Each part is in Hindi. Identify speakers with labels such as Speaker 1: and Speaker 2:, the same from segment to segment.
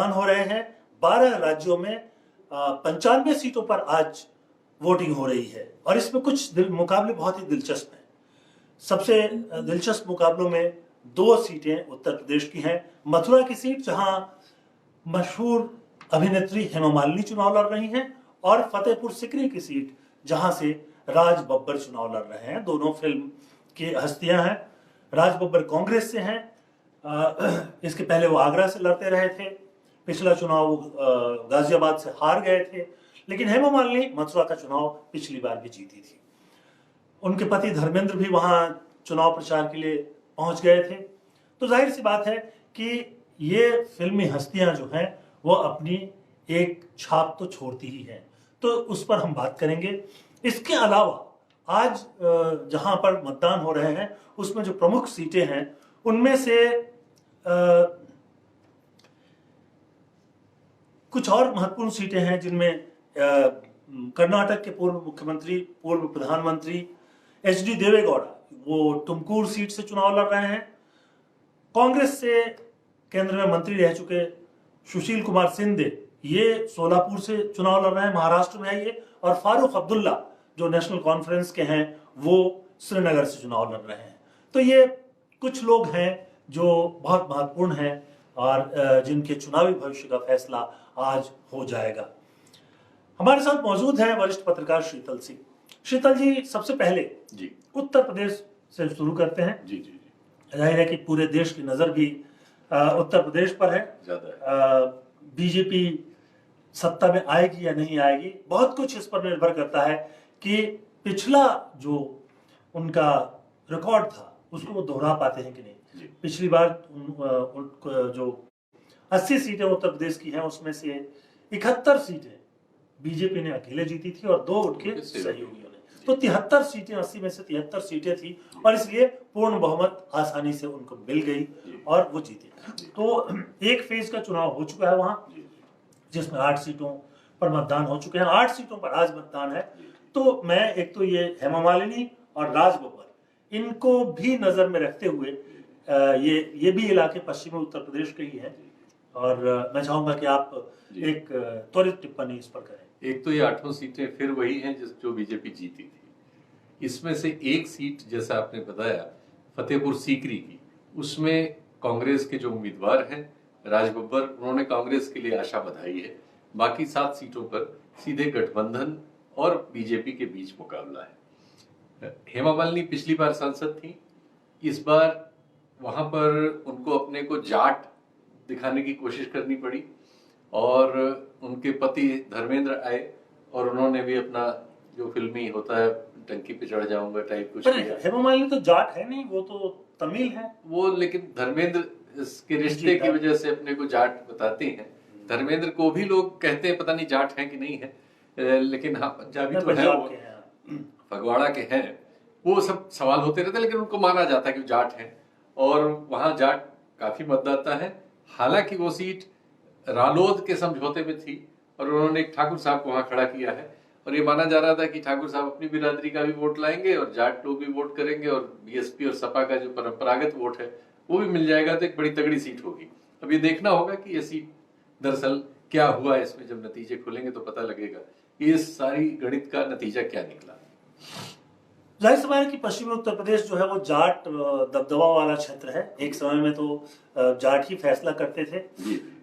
Speaker 1: मतदान हो रहे हैं। 12 राज्यों में 95 सीटों पर आज वोटिंग हो रही है और इसमें कुछ मुकाबले बहुत ही दिलचस्प हैं। सबसे दिलचस्प मुकाबलों में 2 सीटें उत्तर प्रदेश की हैं। मथुरा की सीट जहां मशहूर अभिनेत्री हेमा मालिनी चुनाव लड़ रही हैं और फतेहपुर सिकरी की सीट जहां से राज बब्बर चुनाव लड़ रहे हैं। दोनों फिल्म की हस्तियां हैं। राज बब्बर कांग्रेस से हैं। इसके पहले वो आगरा से लड़ते रहे थे। पिछला चुनाव वो गाजियाबाद से हार गए थे, लेकिन हेमा मालिनी मथुरा का चुनाव पिछली बार भी जीती थी। उनके पति धर्मेंद्र भी वहां चुनाव प्रचार के लिए पहुंच गए थे। तो जाहिर सी बात है कि ये फिल्मी हस्तियां जो हैं वो अपनी एक छाप तो छोड़ती ही हैं, तो उस पर हम बात करेंगे। इसके अलावा आज जहां पर मतदान हो रहे हैं उसमें जो प्रमुख सीटें हैं उनमें से कुछ और महत्वपूर्ण सीटें हैं जिनमें कर्नाटक के पूर्व मुख्यमंत्री, पूर्व प्रधानमंत्री एच.डी. देवेगौड़ा वो तुमकुर सीट से चुनाव लड़ रहे हैं। कांग्रेस से केंद्र में मंत्री रह चुके सुशील कुमार शिंदे ये सोलापुर से चुनाव लड़ रहे हैं, महाराष्ट्र में है ये। और फारूक अब्दुल्ला जो नेशनल कॉन्फ्रेंस के हैं वो श्रीनगर से चुनाव लड़ रहे हैं। तो ये कुछ लोग हैं जो बहुत महत्वपूर्ण हैं और जिनके चुनावी भविष्य का फैसला आज हो जाएगा। हमारे साथ मौजूद हैं वरिष्ठ पत्रकार शीतल सिंह। शीतल जी, सबसे पहले
Speaker 2: जी
Speaker 1: उत्तर प्रदेश से शुरू करते हैं।
Speaker 2: जी जी
Speaker 1: जाहिर है कि पूरे देश की नजर भी उत्तर प्रदेश पर है। बीजेपी सत्ता में आएगी या नहीं आएगी, बहुत कुछ इस पर निर्भर करता है कि पिछला जो उनका रिकॉर्ड था उसको वो दोहरा पाते हैं कि नहीं। पिछली बार जो 80 सीटें उत्तर प्रदेश की हैं उसमें से 71 सीटें बीजेपी ने अकेले जीती थी और 2 उनके सहयोगियों ने। तो 73 सीटें, 80 में से 73 सीटें थी और इसलिए पूर्ण बहुमत आसानी से उनको मिल गई और वो जीते। तो एक फेज का चुनाव हो चुका है वहां, जिसमें 8 सीटों पर मतदान हो चुके हैं। 8 सीटों पर आज मतदान है। तो मैं एक तो ये हेमा मालिनी और राज बब्बर इनको भी नजर में रखते हुए ये भी इलाके पश्चिमी उत्तर प्रदेश के ही हैं और मैं चाहूंगा कि आप एक त्वरित टिप्पणी इस पर करें।
Speaker 2: एक तो ये 8 सीटें फिर वही हैं जो बीजेपी जीती थी। इसमें से एक सीट जैसा आपने बताया फतेहपुर सीकरी की, उसमें कांग्रेस के जो उम्मीदवार हैं राज बब्बर, उन्होंने कांग्रेस के लिए आशा बधाई है। बाकी 7 सीटों पर सीधे गठबंधन और बीजेपी के बीच मुकाबला है। हेमा मालिनी पिछली बार सांसद थी, इस बार वहां पर उनको अपने को जाट दिखाने की कोशिश करनी पड़ी और उनके पति धर्मेंद्र आए और उन्होंने भी अपना जो फिल्मी होता है टंकी पे चढ़ जाऊंगा टाइप कुछ किया।
Speaker 1: हेमा मालिनी तो जाट है नहीं, वो तो तमिल है वो,
Speaker 2: लेकिन धर्मेंद्र इसके रिश्ते की वजह से अपने को जाट बताते हैं। धर्मेंद्र को भी लोग कहते हैं, पता नहीं जाट है कि नहीं है, लेकिन हाँ पंजाबी तो है, वो फगवाड़ा के हैं। वो सब सवाल होते रहते, लेकिन उनको माना जाता है कि जाट है और वहां जाट काफी मतदाता है। हालांकि वो सीट रालोद के समझौते में थी और उन्होंने एक ठाकुर साहब को वहां खड़ा किया है और ये माना जा रहा था कि ठाकुर साहब अपनी बिरादरी का भी वोट लाएंगे और जाट लोग भी वोट करेंगे और बीएसपी और सपा का जो परंपरागत वोट है वो भी मिल जाएगा, तो एक बड़ी तगड़ी सीट होगी। अब ये देखना होगा कि ये सीट दरअसल क्या हुआ, इसमें जब नतीजे खुलेंगे तो पता लगेगा कि इस सारी गणित का नतीजा क्या निकला।
Speaker 1: जाहिर सी बात है कि पश्चिमी उत्तर प्रदेश जो है वो जाट दबदबा वाला क्षेत्र है। एक समय में तो जाट ही फैसला करते थे,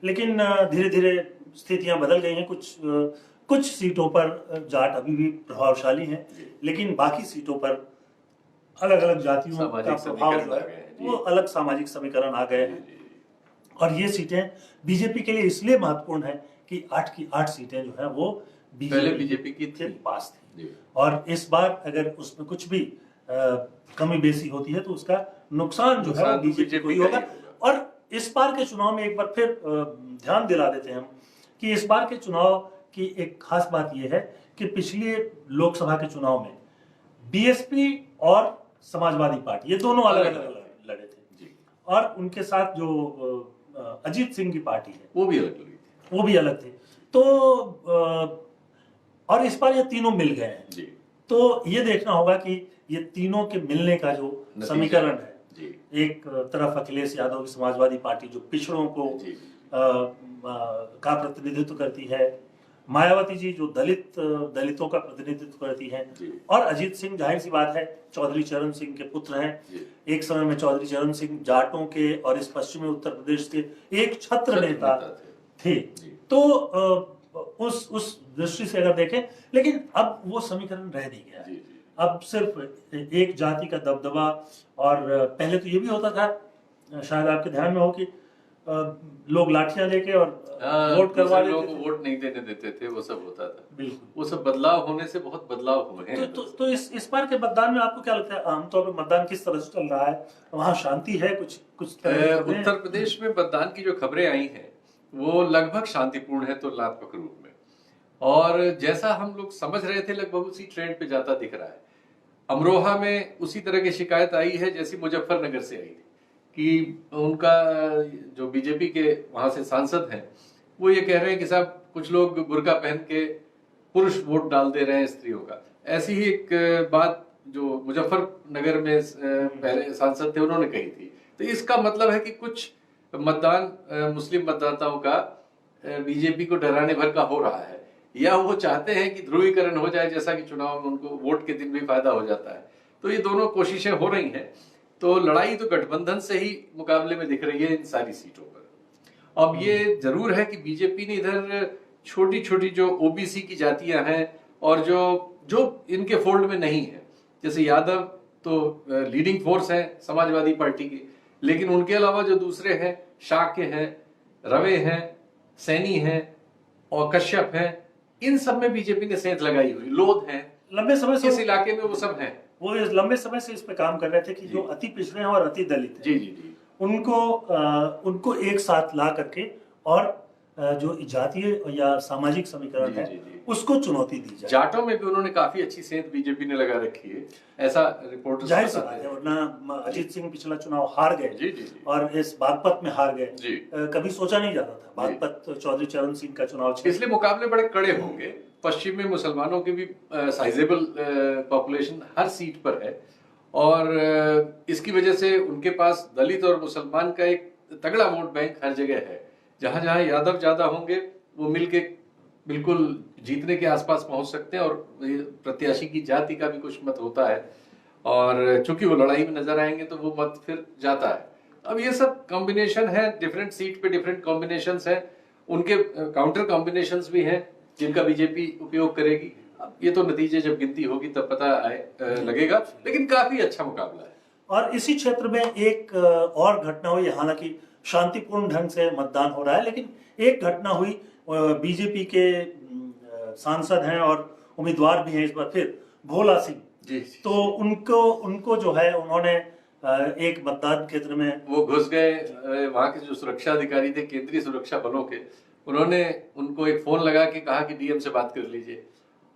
Speaker 1: लेकिन धीरे धीरे स्थितियां बदल गई हैं। कुछ सीटों पर जाट अभी भी प्रभावशाली हैं, लेकिन बाकी सीटों पर अलग अलग जातियों का प्रभाव जो है वो अलग सामाजिक समीकरण आ गए हैं। और ये सीटें बीजेपी के लिए इसलिए महत्वपूर्ण है कि 8 की 8 सीटें जो है वो
Speaker 2: बीजेपी की
Speaker 1: पास थी और इस बार अगर उसमें कुछ भी कमी बेसी होती है तो उसका नुकसान जो है वो बीजेपी को ही होगा। और इस बार के चुनाव में एक बार फिर ध्यान दिला देते हैं हम कि इस बार के चुनाव की एक खास बात यह है कि पिछले लोकसभा के चुनाव में बीएसपी और समाजवादी पार्टी ये दोनों अलग अलग लड़े थे और उनके साथ जो अजीत सिंह की पार्टी है
Speaker 2: वो भी अलग थे।
Speaker 1: तो और इस बार ये तीनों मिल गए हैं। तो ये देखना होगा कि ये तीनों के मिलने का जो समीकरण है, एक तरफ अखिलेश यादव की समाजवादी पार्टी जो पिछड़ों को का प्रतिनिधित्व करती है, मायावती जी जो दलितों का प्रतिनिधित्व करती हैं, और अजीत सिंह जाहिर सी बात है चौधरी चरण सिंह के पुत्र हैं। एक समय में चौधरी चरण सिंह जाटों के और इस पश्चिमी उत्तर प्रदेश के एक छत्र नेता थे। तो उस दृष्टि से अगर देखें, लेकिन अब वो समीकरण रह नहीं गया। अब सिर्फ एक जाति का दबदबा, और पहले तो ये भी होता था, शायद आपके ध्यान में हो कि लोग लाठियां लेके और वोट करवा लेते
Speaker 2: लोगों को वोट नहीं देने देते थे, वो सब होता था।
Speaker 1: बिल्कुल,
Speaker 2: वो सब बदलाव होने से बहुत बदलाव हुए हैं।
Speaker 1: तो इस बार के मतदान में आपको क्या लगता है, आमतौर पर मतदान किस तरह से चल रहा है? वहाँ शांति है? कुछ
Speaker 2: उत्तर प्रदेश में मतदान की जो खबरें आई हैं वो लगभग शांतिपूर्ण है तुलनात्मक रूप में, और जैसा हम लोग समझ रहे थे लगभग उसी ट्रेंड पे जाता दिख रहा है। अमरोहा में उसी तरह की शिकायत आई है जैसी मुजफ्फरनगर से आई थी, कि उनका जो बीजेपी के वहां से सांसद हैं वो ये कह रहे हैं कि साहब कुछ लोग बुर्का पहन के पुरुष वोट डाल दे रहे हैं स्त्रियों का। ऐसी ही एक बात जो मुजफ्फरनगर में पहले सांसद थे उन्होंने कही थी। तो इसका मतलब है कि कुछ मतदान मुस्लिम मतदाताओं का बीजेपी को डराने भर का हो रहा है, या वो चाहते हैं कि ध्रुवीकरण हो जाए, जैसा कि चुनाव में उनको वोट के दिन भी फायदा हो जाता है। तो ये दोनों कोशिशें हो रही हैं। तो लड़ाई तो गठबंधन से ही मुकाबले में दिख रही है इन सारी सीटों पर। अब ये जरूर है कि बीजेपी ने इधर छोटी छोटी जो ओबीसी की जातियां हैं और जो इनके फोल्ड में नहीं है, जैसे यादव तो लीडिंग फोर्स है समाजवादी पार्टी की, लेकिन उनके अलावा जो दूसरे हैं, शाक्य हैं, रवे हैं, सैनी हैं और कश्यप हैं, इन सब में बीजेपी ने सेंध लगाई हुई। लोध हैं,
Speaker 1: लंबे समय से
Speaker 2: इस इलाके में वो सब हैं।
Speaker 1: वो लंबे समय से इस पे काम कर रहे थे कि जो अति पिछड़े हैं और अति दलित हैं,
Speaker 2: जी,
Speaker 1: उनको एक साथ ला करके और जो जातीय या सामाजिक समीकरण है उसको चुनौती दी जाए।
Speaker 2: जाटों में भी उन्होंने काफी अच्छी सेंध बीजेपी ने लगा रखी है, ऐसा रिपोर्ट
Speaker 1: जाहिर सी बात है, वरना अजीत सिंह पिछला चुनाव हार गए और इस बागपत में हार गए। कभी सोचा नहीं जाता था बागपत चौधरी चरण सिंह का चुनाव,
Speaker 2: इसलिए मुकाबले बड़े कड़े होंगे। पश्चिम में मुसलमानों की भी साइजेबल पॉपुलेशन हर सीट पर है, और इसकी वजह से उनके पास दलित और मुसलमान का एक तगड़ा वोट बैंक हर जगह है। जहां जहां यादव ज्यादा होंगे वो मिलके बिल्कुल जीतने के आसपास पहुंच सकते हैं, और प्रत्याशी की जाति का भी कुछ मत होता है, और चूंकि वो लड़ाई में नजर आएंगे तो वो मत फिर जाता है। अब ये सब कॉम्बिनेशन है, डिफरेंट सीट पे डिफरेंट कॉम्बिनेशंस हैं, उनके काउंटर कॉम्बिनेशंस भी हैं जिनका बीजेपी उपयोग करेगी। अब ये तो नतीजे जब गिनती होगी तब पता लगेगा, लेकिन काफी अच्छा मुकाबला है।
Speaker 1: और इसी क्षेत्र में एक और घटना हुई, हालांकि शांतिपूर्ण ढंग से मतदान हो रहा है, लेकिन एक घटना हुई, बीजेपी के सांसद हैं और उम्मीदवार भी हैं इस बार फिर, भोला सिंह। तो उनको जो है उन्होंने एक मतदान केंद्र में
Speaker 2: वो घुस गए, वहां के जो सुरक्षा अधिकारी थे केंद्रीय सुरक्षा बलों के, उन्होंने उनको एक फोन लगा के कहा कि डीएम से बात कर लीजिए,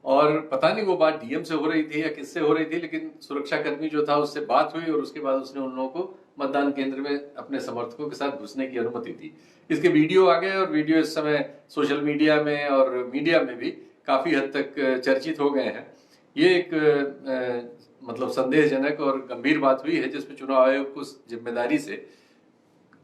Speaker 2: और पता नहीं वो बात डीएम से हो रही थी या किससे हो रही थी, लेकिन सुरक्षा कर्मी जो था उससे बात हुई और उसके बाद उसने उन लोगों को मतदान केंद्र में अपने समर्थकों के साथ घुसने की अनुमति दी। इसके वीडियो आ गए, और वीडियो इस समय सोशल मीडिया में और मीडिया में भी काफी हद तक चर्चित हो गए हैं। ये एक मतलब संदेहजनक और गंभीर बात हुई है, जिसमें चुनाव आयोग को जिम्मेदारी से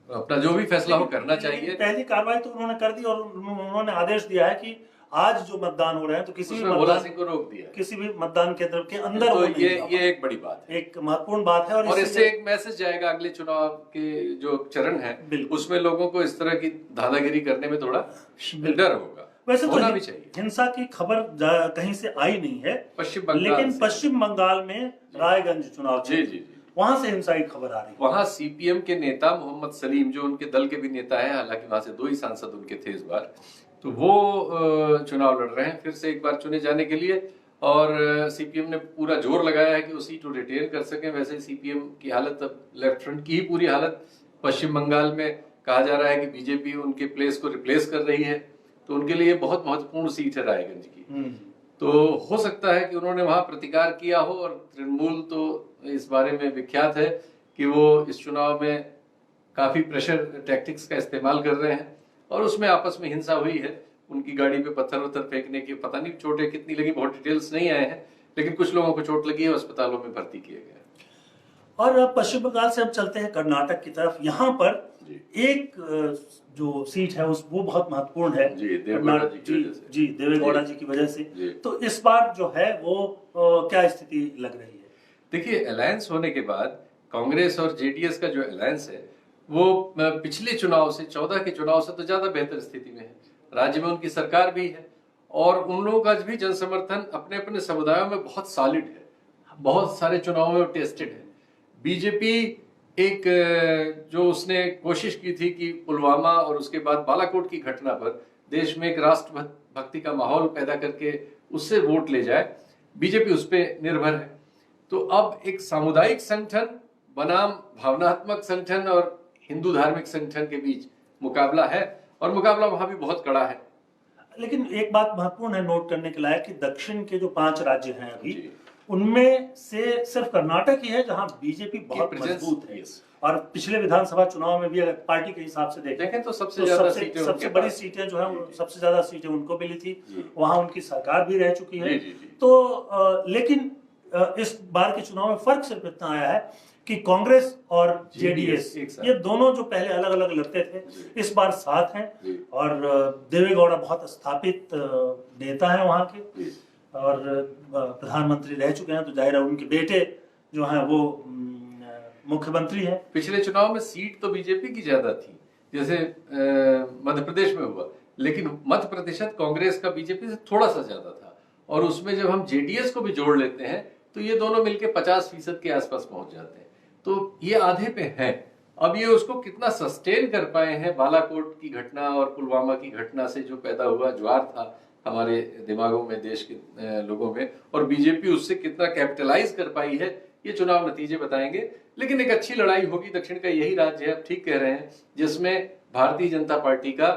Speaker 2: अपना जो भी फैसला हो करना चाहिए।
Speaker 1: पहली कार्रवाई तो उन्होंने कर दी, और उन्होंने आदेश दिया है कि आज जो मतदान हो रहे हैं तो किसी भी
Speaker 2: भोला सिंह को रोक दिया,
Speaker 1: किसी भी मतदान केंद्र के अंदर
Speaker 2: तो ये एक बड़ी बात है,
Speaker 1: एक महत्वपूर्ण बात है,
Speaker 2: और इससे एक मैसेज जाएगा अगले चुनाव के जो चरण है उसमें लोगों को इस तरह की दादागिरी करने में थोड़ा डर होगा।
Speaker 1: वैसे
Speaker 2: होना
Speaker 1: तो
Speaker 2: भी चाहिए।
Speaker 1: हिंसा की खबर कहीं से आई नहीं है
Speaker 2: पश्चिम बंगाल,
Speaker 1: लेकिन पश्चिम बंगाल में रायगंज चुनाव वहां से हिंसा की खबर आ रही है।
Speaker 2: वहां सीपीएम के नेता मोहम्मद सलीम, जो उनके दल के भी नेता है, हालांकि वहां से 2 ही सांसद उनके थे इस बार, तो वो चुनाव लड़ रहे हैं फिर से एक बार चुने जाने के लिए, और सीपीएम ने पूरा जोर लगाया है कि वो सीट रिटेन कर सके। वैसे सीपीएम की हालत, अब लेफ्ट फ्रंट की ही पूरी हालत पश्चिम बंगाल में, कहा जा रहा है कि बीजेपी उनके प्लेस को रिप्लेस कर रही है, तो उनके लिए बहुत महत्वपूर्ण सीट है रायगंज की। तो हो सकता है कि उन्होंने वहां प्रतिकार किया हो, और तृणमूल तो इस बारे में विख्यात है कि वो इस चुनाव में काफी प्रेशर टैक्टिक्स का इस्तेमाल कर रहे हैं, और उसमें आपस में हिंसा हुई है। उनकी गाड़ी पे पत्थर फेंकने की, पता नहीं चोटें कितनी लगी, बहुत डिटेल्स नहीं आए हैं, लेकिन कुछ लोगों को चोट लगी है, अस्पतालों में भर्ती किए गए।
Speaker 1: और अब पश्चिम बंगाल से हम चलते हैं कर्नाटक की तरफ। यहाँ पर एक जो सीट है उस वो बहुत महत्वपूर्ण है
Speaker 2: जी, देवेगौड़ा जी की वजह से।
Speaker 1: जी, देवेगौड़ा जी की वजह से।
Speaker 2: जी।
Speaker 1: तो इस बार जो है वो क्या स्थिति लग रही है?
Speaker 2: देखिए, अलायंस होने के बाद कांग्रेस और जेडीएस का जो अलायंस है वो पिछले चुनाव से 14 के चुनाव से तो ज्यादा बेहतर स्थिति में है। राज्य में उनकी सरकार भी है और उन लोगों का भी जन समर्थन अपने अपने समुदायों में बहुत सॉलिड है, बहुत सारे चुनावों में टेस्टेड है। बीजेपी एक जो उसने कोशिश की थी कि पुलवामा और उसके बाद बालाकोट की घटना पर देश में एक राष्ट्रभक्ति का माहौल पैदा करके उससे वोट ले जाए, बीजेपी उस पर निर्भर है। तो अब एक सामुदायिक संगठन बनाम भावनात्मक संगठन और हिंदू धार्मिक संगठन के बीच मुकाबला है और मुकाबला वहां भी बहुत कड़ा है।
Speaker 1: लेकिन एक बात महत्वपूर्ण है नोट करने के लायक कि दक्षिण के जो 5 राज्य हैं अभी, उनमें से सिर्फ कर्नाटक ही है जहां बीजेपी बहुत मजबूत है। और पिछले विधानसभा चुनाव में भी अगर पार्टी के हिसाब से देखें
Speaker 2: तो सबसे
Speaker 1: बड़ी सीटें जो है सबसे ज्यादा सीटें उनको मिली थी, वहां उनकी सरकार भी रह चुकी है। तो लेकिन इस बार के चुनाव में फर्क सिर्फ इतना आया है कि कांग्रेस और जेडीएस ये दोनों जो पहले अलग अलग लड़ते थे इस बार साथ हैं। और देवेगौड़ा बहुत स्थापित नेता है वहां के और प्रधानमंत्री रह चुके हैं, तो जाहिर है उनके बेटे जो हैं वो मुख्यमंत्री हैं।
Speaker 2: पिछले चुनाव में सीट तो बीजेपी की ज्यादा थी, जैसे मध्य प्रदेश में हुआ, लेकिन मत प्रतिशत कांग्रेस का बीजेपी से थोड़ा सा ज्यादा था। और उसमें जब हम जेडीएस को भी जोड़ लेते हैं तो ये दोनों मिलके 50% के आसपास पहुंच जाते हैं। तो ये आधे पे है। अब ये उसको कितना सस्टेन कर पाए हैं, बालाकोट की घटना और पुलवामा की घटना से जो पैदा हुआ ज्वार था हमारे दिमागों में, देश के लोगों में, और बीजेपी उससे कितना कैपिटलाइज कर पाई है, ये चुनाव नतीजे बताएंगे। लेकिन एक अच्छी लड़ाई होगी। दक्षिण का यही राज्य है, आप ठीक कह रहे हैं, जिसमें भारतीय जनता पार्टी का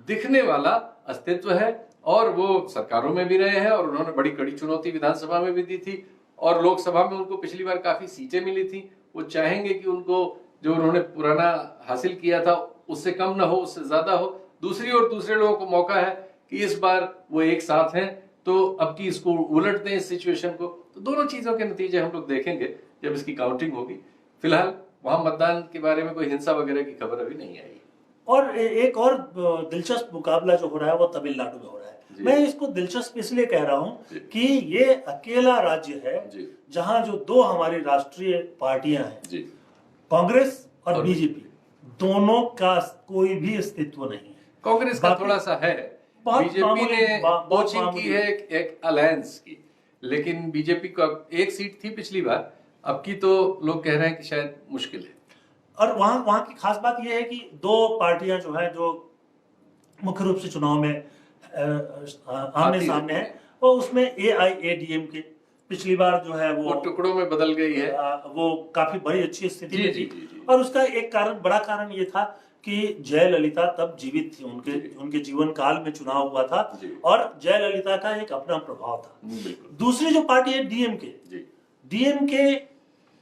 Speaker 2: दिखने वाला अस्तित्व है और वो सरकारों में भी रहे हैं और उन्होंने बड़ी कड़ी चुनौती विधानसभा में भी दी थी और लोकसभा में उनको पिछली बार काफी सीटें मिली थी। वो चाहेंगे कि उनको जो उन्होंने पुराना हासिल किया था उससे कम ना हो, उससे ज्यादा हो। दूसरी ओर दूसरे लोगों को मौका है कि इस बार वो एक साथ हैं तो अब की इसको उलट दें इस सिचुएशन को। तो दोनों चीजों के नतीजे हम लोग देखेंगे जब इसकी काउंटिंग होगी। फिलहाल वहां मतदान के बारे में कोई हिंसा वगैरह की खबर अभी नहीं आई।
Speaker 1: और एक और दिलचस्प मुकाबला जो हो रहा है वो तमिलनाडु में हो रहा है। मैं इसको दिलचस्प इसलिए कह रहा हूं कि ये अकेला राज्य है जहां जो दो हमारी राष्ट्रीय पार्टियां हैं, कांग्रेस और बीजेपी, दोनों का कोई भी अस्तित्व नहीं है।
Speaker 2: कांग्रेस का थोड़ा सा है, बीजेपी ने कोचिंग की है एक अलायंस की, लेकिन बीजेपी का एक सीट थी पिछली बार, अब की तो लोग कह रहे हैं कि शायद मुश्किल है।
Speaker 1: और वहां की खास बात यह है कि दो पार्टियां जो है जो मुख्य रूप से चुनाव में आमने सामने है, और उसमें AIADMK पिछली बार जो है वो
Speaker 2: टुकड़ों में बदल गई है,
Speaker 1: वो काफी बड़ी अच्छी स्थिति में थी। और उसका एक कारण, बड़ा कारण ये था कि जयललिता तब जीवित थी, उनके जीवन काल में चुनाव हुआ था और जयललिता का एक अपना प्रभाव था। दूसरी जो पार्टी है डीएमके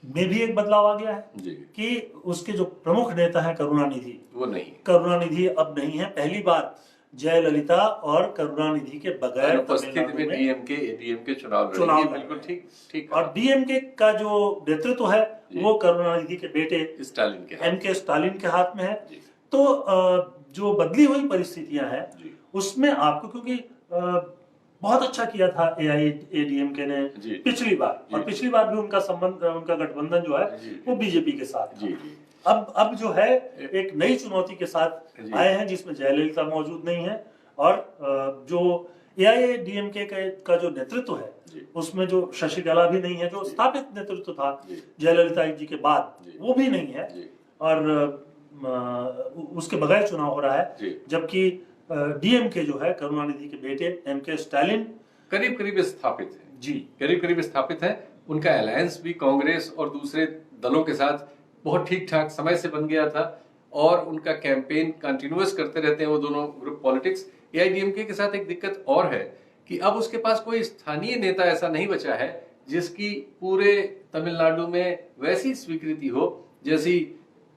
Speaker 1: में भी एक बदलाव आ गया है कि उसके जो प्रमुख नेता है करुणानिधि,
Speaker 2: वो नहीं,
Speaker 1: करुणानिधि अब नहीं है। पहली बार जयललिता और करुणानिधि के बगैर
Speaker 2: उपस्थिति में डीएमके चुनाव बिल्कुल ठीक।
Speaker 1: और डीएमके का जो नेतृत्व है वो करुणानिधि के बेटे स्टालिन के हाथ में है। तो जो बदली हुई परिस्थितियां हैं उसमें आपको, क्योंकि बहुत अच्छा किया था AIADMK ने पिछली बार, और पिछली बार भी उनका संबंध, उनका गठबंधन जो है वो बीजेपी के साथ था। अब जो है एक नई चुनौती के साथ आए हैं जिसमें जयललिता मौजूद नहीं है, और जो AIADMK का जो नेतृत्व है उसमें जो शशिकला भी नहीं है, जो स्थापित नेतृत्व था जयललिता जी के बाद, वो भी नहीं है, और उसके बगैर चुनाव हो रहा है। जबकि डीएमके जो है करुणानिधि के बेटे MK स्टालिन
Speaker 2: करीब स्थापित है। उनका अलायंस भी कांग्रेस और दूसरे दलों के साथ बहुत ठीक ठाक समय से बन गया था और उनका कैंपेन कंटिन्यूअस करते रहते हैं वो दोनों ग्रुप पॉलिटिक्स। AIADMK के साथ एक दिक्कत और है कि अब उसके पास कोई स्थानीय नेता ऐसा नहीं बचा है जिसकी पूरे तमिलनाडु में वैसी स्वीकृति हो जैसी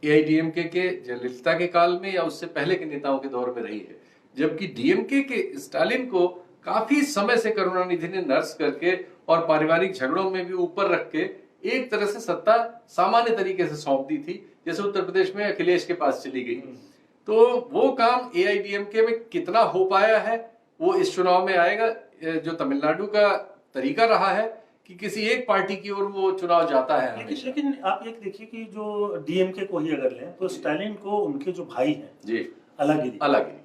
Speaker 2: AIADMK के जयललिता के काल में या उससे पहले के नेताओं के दौर में रही है। जबकि डीएमके के स्टालिन को काफी समय से करुणानिधि ने नर्स करके और पारिवारिक झगड़ों में भी ऊपर रख के एक तरह से सत्ता सामान्य तरीके से सौंप दी थी, जैसे उत्तर प्रदेश में अखिलेश के पास चली गई। तो वो काम एआईडीएमके में कितना हो पाया है वो इस चुनाव में आएगा। जो तमिलनाडु का तरीका रहा है कि किसी एक पार्टी की ओर वो चुनाव जाता है।
Speaker 1: लेकिन आप एक देखिए कि जो डीएमके को ही अगर लें तो स्टालिन को उनके जो भाई हैं
Speaker 2: जी
Speaker 1: अलागिरी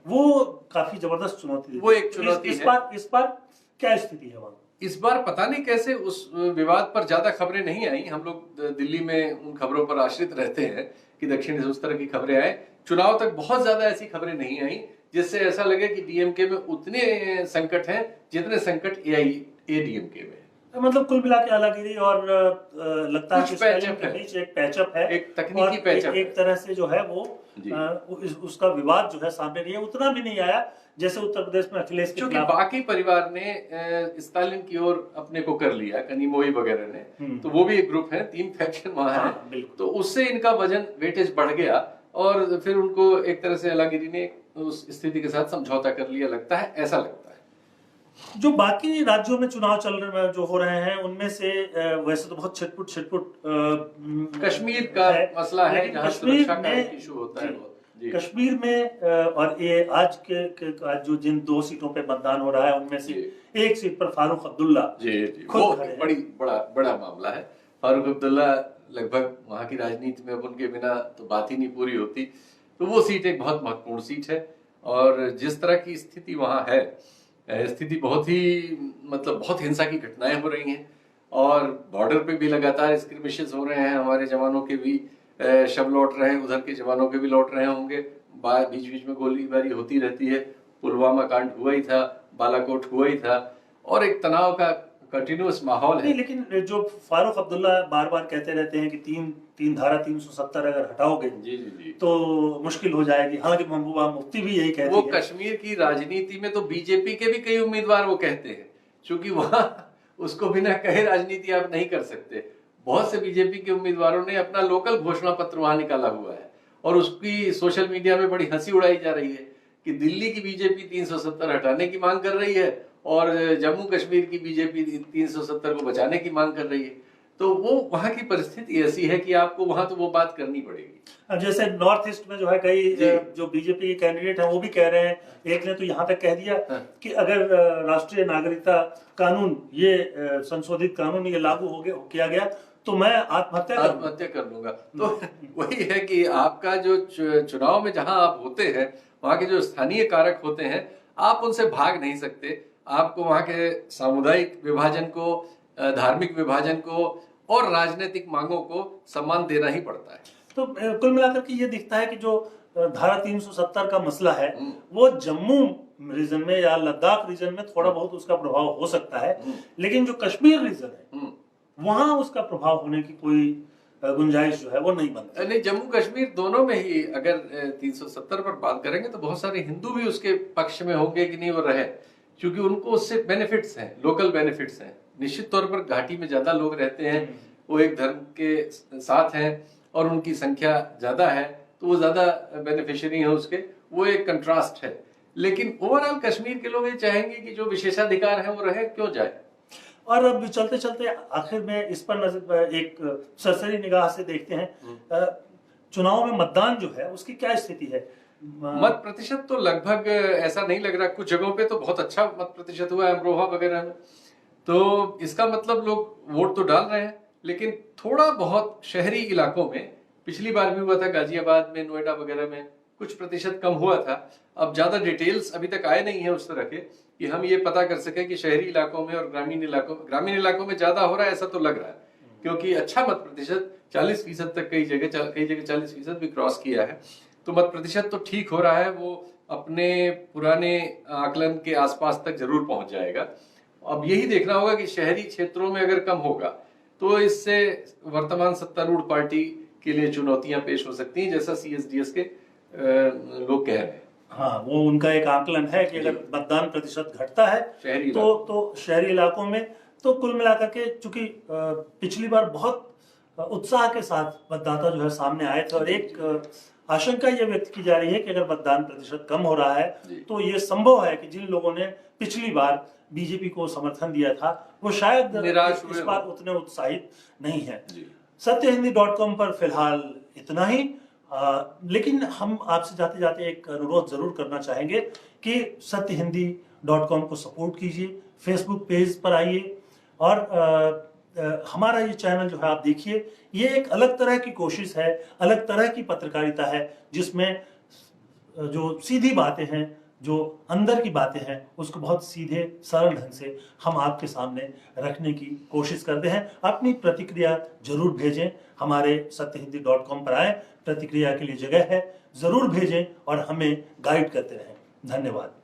Speaker 1: वो काफी जबरदस्त चुनौती थी।
Speaker 2: वो एक चुनौती
Speaker 1: इस बार क्या स्थिति है वहां?
Speaker 2: इस बार पता नहीं कैसे उस विवाद पर ज्यादा खबरें नहीं आई। हम लोग दिल्ली में उन खबरों पर आश्रित रहते हैं कि दक्षिण से उस तरह की खबरें आए। चुनाव तक बहुत ज्यादा ऐसी खबरें नहीं आई जिससे ऐसा लगे कि डीएमके में उतने संकट हैं जितने संकट एडीएमके में।
Speaker 1: मतलब कुल मिला के अलागिरी और लगता है कि स्टालिन के बीच एक पैचअप है,
Speaker 2: एक तकनीकी पैचअप
Speaker 1: एक तरह से जो है वो उसका विवाद जो है सामने नहीं है, उतना भी नहीं आया जैसे उत्तर प्रदेश में अखिलेश के खिलाफ।
Speaker 2: बाकी परिवार ने स्टालिन की ओर अपने को कर लिया, कनिमोई वगैरह ने, तो वो भी एक ग्रुप है, 3 फैक्शन वहां है, तो उससे इनका वजन वेटेज बढ़ गया और फिर उनको एक तरह से अलागिरी ने उस स्थिति के साथ समझौता कर लिया, लगता है, ऐसा लगता है।
Speaker 1: जो बाकी राज्यों में चुनाव चल रहे जो हो रहे हैं उनमें से वैसे तो बहुत छिटपुट
Speaker 2: कश्मीर का मसला है, जहां सुरक्षा का इशू होता है।
Speaker 1: कश्मीर में और ये आज जो जिन 2 सीटों पे मतदान हो रहा है उनमें से एक सीट पर फारूक अब्दुल्ला
Speaker 2: वो बड़ा मामला है। फारूक अब्दुल्ला लगभग वहां की राजनीति में अब उनके बिना तो बात ही नहीं पूरी होती, तो वो सीट एक बहुत महत्वपूर्ण सीट है। और जिस तरह की स्थिति वहां है, स्थिति बहुत ही बहुत हिंसा की घटनाएं हो रही हैं और बॉर्डर पे भी लगातार स्क्रिमिशेस हो रहे हैं। हमारे जवानों के भी शव लौट रहे हैं, उधर के जवानों के भी लौट रहे होंगे, बीच बीच में गोलीबारी होती रहती है। पुलवामा कांड हुआ ही था, बालाकोट हुआ ही था और एक तनाव का कंटिन्यूअस माहौल है।
Speaker 1: लेकिन जो फारूक अब्दुल्ला बार बार कहते रहते हैं कि तीन धारा 370 अगर हटाओगे
Speaker 2: जी
Speaker 1: तो मुश्किल हो जाएगी। हालांकि महबूबा मुफ्ती भी यही कहती
Speaker 2: है। वो कश्मीर की राजनीति में तो बीजेपी के भी कई उम्मीदवार वो कहते हैं, क्योंकि वहां उसको बिना कहे राजनीति आप नहीं कर सकते। बहुत से बीजेपी के उम्मीदवारों ने अपना लोकल घोषणा पत्र वहां निकाला हुआ है और उसकी सोशल मीडिया में बड़ी हंसी उड़ाई जा रही है कि दिल्ली की बीजेपी 370 हटाने की मांग कर रही है और जम्मू कश्मीर की बीजेपी 370 को बचाने की मांग कर रही है। तो वो वहां की परिस्थिति ऐसी है कि आपको वहां तो वो बात करनी पड़ेगी।
Speaker 1: अब जैसे नॉर्थ ईस्ट में जो है कई जो बीजेपी के कैंडिडेट हैं वो भी कह रहे हैं, एक ने तो यहाँ तक कह दिया कि अगर राष्ट्रीय नागरिकता कानून ये संशोधित कानून ये लागू किया गया तो मैं आत्महत्या
Speaker 2: कर लूंगा। तो वही है कि आपका जो चुनाव में जहां आप होते हैं वहां के जो स्थानीय कारक होते हैं आप उनसे भाग नहीं सकते। आपको वहां के सामुदायिक विभाजन को, धार्मिक विभाजन को और राजनीतिक मांगों को सम्मान देना ही पड़ता है।
Speaker 1: तो कुल मिलाकर के ये दिखता है कि जो धारा 370 का मसला है वो जम्मू रीजन में या लद्दाख रीजन में थोड़ा बहुत उसका प्रभाव हो सकता है, लेकिन जो कश्मीर रीजन है वहां उसका प्रभाव होने की कोई गुंजाइश जो है वो नहीं बनती।
Speaker 2: नहीं, जम्मू कश्मीर दोनों में ही अगर 370 पर बात करेंगे तो बहुत सारे हिंदू भी उसके पक्ष में होंगे कि नहीं वो रहे, क्योंकि उनको उससे बेनिफिट्स हैं, लोकल बेनिफिट्स हैं। निश्चित तौर पर घाटी में ज्यादा लोग रहते हैं, वो एक धर्म के साथ हैं और उनकी संख्या ज्यादा है तो वो ज्यादा बेनिफिशियरी है उसके, वो एक कंट्रास्ट है। लेकिन ओवरऑल कश्मीर के लोग ये चाहेंगे कि जो विशेषाधिकार है वो रहे, क्यों जाए।
Speaker 1: और अब चलते चलते आखिर में इस पर नजर एक सरसरी निगाह से देखते हैं, चुनाव में मतदान जो है उसकी क्या स्थिति है?
Speaker 2: मत प्रतिशत तो लगभग ऐसा नहीं लग रहा, कुछ जगहों पे तो बहुत अच्छा मत प्रतिशत हुआ है, अमरोहा वगैरह में, तो इसका मतलब लोग वोट तो डाल रहे हैं। लेकिन थोड़ा बहुत शहरी इलाकों में, पिछली बार भी हुआ था गाजियाबाद में, नोएडा वगैरह में कुछ प्रतिशत कम हुआ था। अब ज्यादा डिटेल्स अभी तक आए नहीं है उस तरह के कि हम ये पता कर सके कि शहरी इलाकों में और ग्रामीण इलाकों में ज्यादा हो रहा है, ऐसा तो लग रहा है, क्योंकि अच्छा मत प्रतिशत 40% तक कई जगह 40% भी क्रॉस किया है। तो मत प्रतिशत तो ठीक हो रहा है, वो अपने पुराने आकलन के आसपास तक जरूर पहुंच जाएगा। अब यही देखना होगा कि शहरी क्षेत्रों में अगर कम होगा तो इससे वर्तमान सत्तारूढ़ पार्टी के लिए चुनौतियां पेश हो सकती हैं, जैसा CSDS के लोग कह रहे हैं।
Speaker 1: हाँ, वो उनका एक आकलन है कि अगर मतदान प्रतिशत घटता है तो शहरी इलाकों में, तो कुल मिलाकर के चूंकि पिछली बार बहुत उत्साह के साथ मतदाता जो है सामने आए थे, और एक आशंका ये व्यक्त की जा रही है कि अगर मतदान प्रतिशत कम हो रहा है तो ये संभव है कि जिन लोगों ने पिछली बार बीजेपी को समर्थन दिया था वो शायद इस बार उतने उत्साहित नहीं है। सत्यहिंदी.com पर फिलहाल इतना ही, लेकिन हम आपसे जाते जाते एक अनुरोध जरूर करना चाहेंगे कि सत्यहिंदी.com को सपोर्ट कीजिए, फेसबुक पेज पर आइए और हमारा ये चैनल जो है आप देखिए। ये एक अलग तरह की कोशिश है, अलग तरह की पत्रकारिता है, जिसमें जो सीधी बातें हैं, जो अंदर की बातें हैं, उसको बहुत सीधे सरल ढंग से हम आपके सामने रखने की कोशिश करते हैं। अपनी प्रतिक्रिया जरूर भेजें, हमारे सत्यहिंदी.com पर आए, प्रतिक्रिया के लिए जगह है, जरूर भेजें और हमें गाइड करते रहें। धन्यवाद।